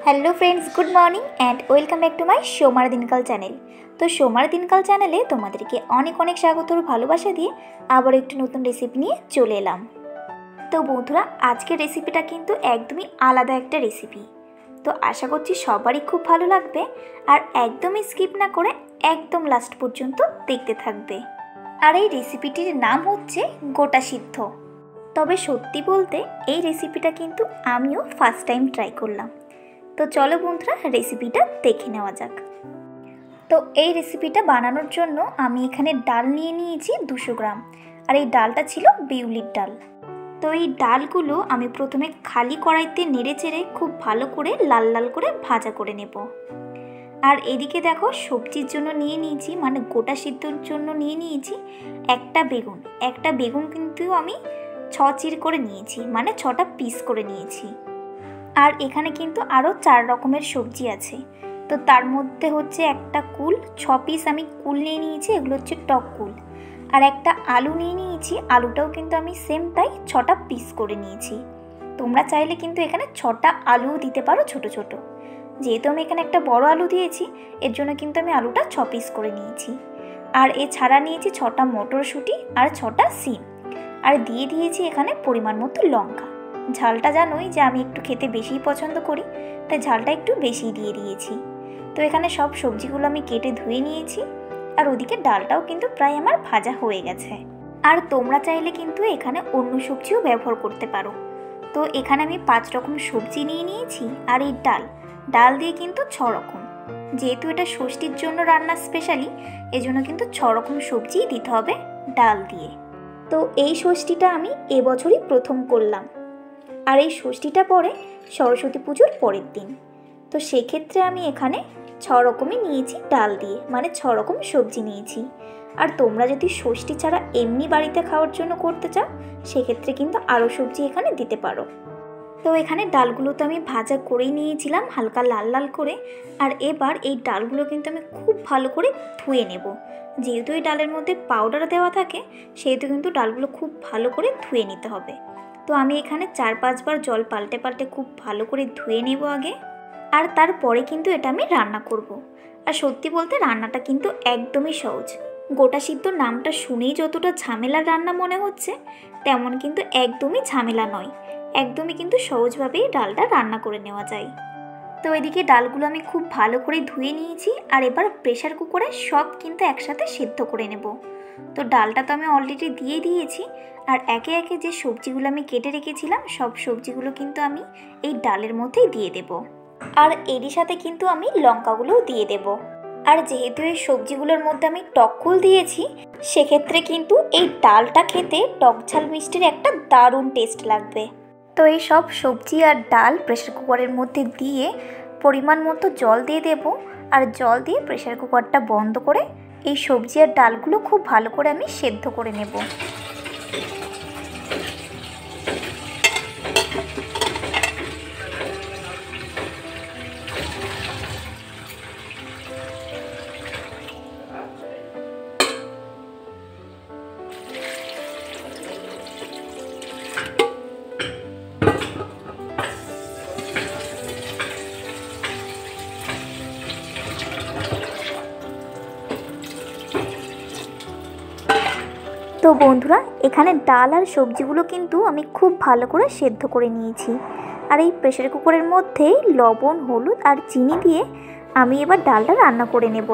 Hello friends, good morning and welcome back to my সোমার দিনকাল চ্যানেল। তো সোমার দিনকাল চ্যানেলে তোমাদেরকে অনেক অনেক স্বাগতর ভালোবাসা দিয়ে আবার একটি নতুন রেসিপি নিয়ে চলে এলাম। তো বন্ধুরা, আজকের রেসিপিটা কিন্তু একদমই আলাদা একটা রেসিপি। তো আশা করছি সবারই খুব ভালো লাগবে, আর একদমই স্কিপ না করে একদম লাস্ট পর্যন্ত দেখতে থাকবে। আর এই রেসিপিটির নাম হচ্ছে গোটা সিদ্ধ। তবে সত্যি বলতে এই রেসিপিটা কিন্তু আমিও ফার্স্ট টাইম ট্রাই করলাম। তো চলো বন্ধুরা, রেসিপিটা দেখে নেওয়া যাক। তো এই রেসিপিটা বানানোর জন্য আমি এখানে ডাল নিয়ে নিয়েছি 200 গ্রাম, আর এই ডালটা ছিল বিউলির ডাল। তো এই ডালগুলো আমি প্রথমে খালি কড়াইতে নেড়ে চেড়ে খুব ভালো করে লাল লাল করে ভাজা করে নেব। আর এদিকে দেখো, সবজির জন্য নিয়ে নিয়েছি, মানে গোটা সিদ্ধর জন্য নিয়ে নিয়েছি একটা বেগুন কিন্তু আমি 6 চির করে নিয়েছি, মানে 6টা পিস করে নিয়েছি। আর এখানে কিন্তু আরও 4 রকমের সবজি আছে। তো তার মধ্যে হচ্ছে একটা কুল, 6 পিস আমি কুল নিয়ে নিয়েছি, এগুলো হচ্ছে টক কুল। আর একটা আলু নিয়ে নিয়েছি, আলুটাও কিন্তু আমি সেম তাই 6টা পিস করে নিয়েছি। তোমরা চাইলে কিন্তু এখানে 6টা আলুও দিতে পারো ছোট ছোট। যেহেতু আমি এখানে একটা বড় আলু দিয়েছি, এর জন্য কিন্তু আমি আলুটা 6 পিস করে নিয়েছি। আর এছাড়া নিয়েছি 6টা মটরশুঁটি আর 6টা সিম। আর দিয়ে দিয়েছি এখানে পরিমাণ মতো লঙ্কা। ঝালটা জানোই যে আমি একটু খেতে বেশিই পছন্দ করি, তাই ঝালটা একটু বেশিই দিয়ে দিয়েছি। তো এখানে সব সবজিগুলো আমি কেটে ধুয়ে নিয়েছি, আর ওদিকে ডালটাও কিন্তু প্রায় আমার ভাজা হয়ে গেছে। আর তোমরা চাইলে কিন্তু এখানে অন্য সবজিও ব্যবহার করতে পারো। তো এখানে আমি 5 রকম সবজি নিয়ে নিয়েছি, আর এই ডাল দিয়ে কিন্তু 6 রকম। যেহেতু এটা ষষ্ঠীর জন্য রান্না স্পেশালি, এজন্য কিন্তু 6 রকম সবজিই দিতে হবে ডাল দিয়ে। তো এই ষষ্ঠীটা আমি এবছরই প্রথম করলাম, আর এই ষষ্ঠীটা পড়ে সরস্বতী পুজোর পরের দিন। তো সেক্ষেত্রে আমি এখানে 6 রকমই নিয়েছি ডাল দিয়ে, মানে 6 রকম সবজি নিয়েছি। আর তোমরা যদি ষষ্ঠী ছাড়া এমনি বাড়িতে খাওয়ার জন্য করতে চাও, সেক্ষেত্রে কিন্তু আরও সবজি এখানে দিতে পারো। তো এখানে ডালগুলো তো আমি ভাজা করেই নিয়েছিলাম হালকা লাল লাল করে। আর এবার এই ডালগুলো কিন্তু আমি খুব ভালো করে ধুয়ে নেব। যেহেতু এই ডালের মধ্যে পাউডার দেওয়া থাকে, সেহেতু কিন্তু ডালগুলো খুব ভালো করে ধুয়ে নিতে হবে। তো আমি এখানে 4-5 বার জল পাল্টে পাল্টে খুব ভালো করে ধুয়ে নেব আগে। আর তারপরে কিন্তু এটা আমি রান্না করব। আর সত্যি বলতে রান্নাটা কিন্তু একদমই সহজ। গোটা সিদ্ধ নামটা শুনেই যতটা ঝামেলার রান্না মনে হচ্ছে, তেমন কিন্তু একদমই ঝামেলা নয়। একদমই কিন্তু সহজভাবেই ডালটা রান্না করে নেওয়া যায়। তো এদিকে ডালগুলো আমি খুব ভালো করে ধুয়ে নিয়েছি, আর এবার প্রেশার কুকারে সব কিন্তু একসাথে সেদ্ধ করে নেব। তো ডালটা তো আমি অলরেডি দিয়ে দিয়েছি, আর একে একে যে সবজিগুলো আমি কেটে রেখেছিলাম, সব সবজিগুলো কিন্তু আমি এই ডালের মধ্যেই দিয়ে দেব। আর এরই সাথে কিন্তু আমি লঙ্কাগুলোও দিয়ে দেব। আর যেহেতু এই সবজিগুলোর মধ্যে আমি টক কুল দিয়েছি, সেক্ষেত্রে কিন্তু এই ডালটা খেতে টক ঝাল মিষ্টির একটা দারুণ টেস্ট লাগবে। তো এই সব সবজি আর ডাল প্রেশার কুকারের মধ্যে দিয়ে পরিমাণ মতো জল দিয়ে দেব। আর জল দিয়ে প্রেশার কুকারটা বন্ধ করে এই সবজি আর ডালগুলো খুব ভালো করে আমি সেদ্ধ করে নেব। তো বন্ধুরা, এখানে ডাল আর সবজিগুলো কিন্তু আমি খুব ভালো করে সেদ্ধ করে নিয়েছি। আর এই প্রেসার কুকারের মধ্যেই লবণ, হলুদ আর চিনি দিয়ে আমি এবার ডালটা রান্না করে নেব।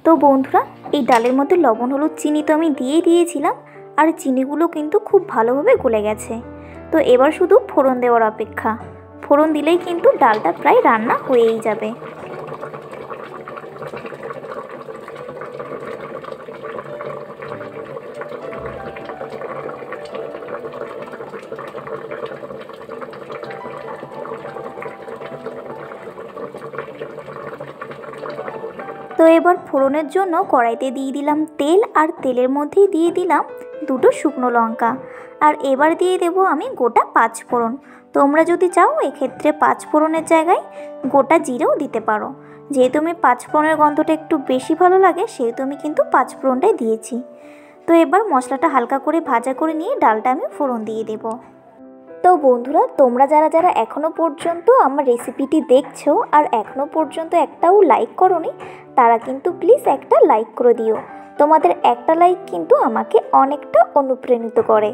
তো বন্ধুরা, এই ডালের মধ্যে লবণ, হলুদ, চিনি তো আমি দিয়েই দিয়েছিলাম, আর চিনিগুলো কিন্তু খুব ভালোভাবে গলে গেছে। তো এবার শুধু ফোড়ন দেওয়ার অপেক্ষা। ফোড়ন দিলেই কিন্তু ডালটা প্রায় রান্না হয়েই যাবে। তো এবার ফোড়নের জন্য কড়াইতে দিয়ে দিলাম তেল, আর তেলের মধ্যেই দিয়ে দিলাম 2টো শুকনো লঙ্কা। আর এবার দিয়ে দেবো আমি গোটা 5 ফোড়ন। তোমরা যদি চাও এক্ষেত্রে 5 ফোড়নের জায়গায় গোটা জিরেও দিতে পারো। যেহেতু আমি 5 ফোড়নের গন্ধটা একটু বেশি ভালো লাগে সেহেতু আমি কিন্তু 5 ফোড়নটাই দিয়েছি। তো এবার মশলাটা হালকা করে ভাজা করে নিয়ে ডালটা আমি ফোড়ন দিয়ে দেবো। তো বন্ধুরা, তোমরা যারা যারা এখনও পর্যন্ত আমার রেসিপিটি দেখছো আর এখনও পর্যন্ত একটাও লাইক করোনি, তারা কিন্তু প্লিজ একটা লাইক করে দিও। তোমাদের একটা লাইক কিন্তু আমাকে অনেকটা অনুপ্রাণিত করে।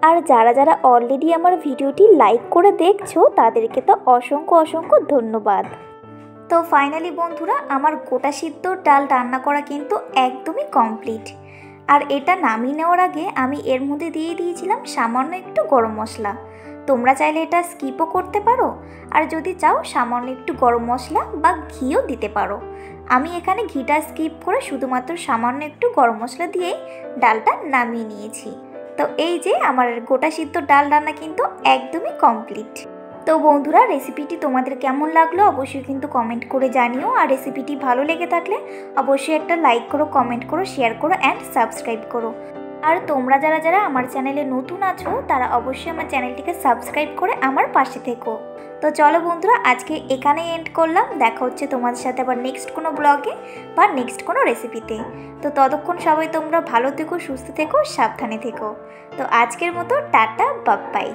আর যারা যারা অলরেডি আমার ভিডিওটি লাইক করে দেখছো তাদেরকে তো অসংখ্য অসংখ্য ধন্যবাদ। তো ফাইনালি বন্ধুরা, আমার গোটা সিদ্ধ ডাল রান্না করা কিন্তু একদমই কমপ্লিট। আর এটা নামিয়ে নেওয়ার আগে আমি এর মধ্যে দিয়ে দিয়েছিলাম সামান্য একটু গরম মশলা। তোমরা চাইলে এটা স্কিপও করতে পারো, আর যদি চাও সামান্য একটু গরম মশলা বা ঘিও দিতে পারো। আমি এখানে ঘিটা স্কিপ করে শুধুমাত্র সামান্য একটু গরম মশলা দিয়েই ডালটা নামিয়ে নিয়েছি। তো এই যে আমার গোটা সিদ্ধ ডাল রান্না কিন্তু একদমই কমপ্লিট। তো বন্ধুরা, রেসিপিটি তোমাদের কেমন লাগলো অবশ্যই কিন্তু কমেন্ট করে জানিও। আর রেসিপিটি ভালো লেগে থাকলে অবশ্যই একটা লাইক করো, কমেন্ট করো, শেয়ার করো অ্যান্ড সাবস্ক্রাইব করো। আর তোমরা যারা যারা আমার চ্যানেলে নতুন আছো তারা অবশ্যই আমার চ্যানেলটিকে সাবস্ক্রাইব করে আমার পাশে থেকো। তো চলো বন্ধুরা, আজকে এখানেই এন্ড করলাম। দেখা হচ্ছে তোমাদের সাথে আবার নেক্সট কোনো ব্লগে বা নেক্সট কোনো রেসিপিতে। তো ততক্ষণ সবাই তোমরা ভালো থেকো, সুস্থ থেকো, সাবধানে থেকো। তো আজকের মতো টাটা, বাই বাই।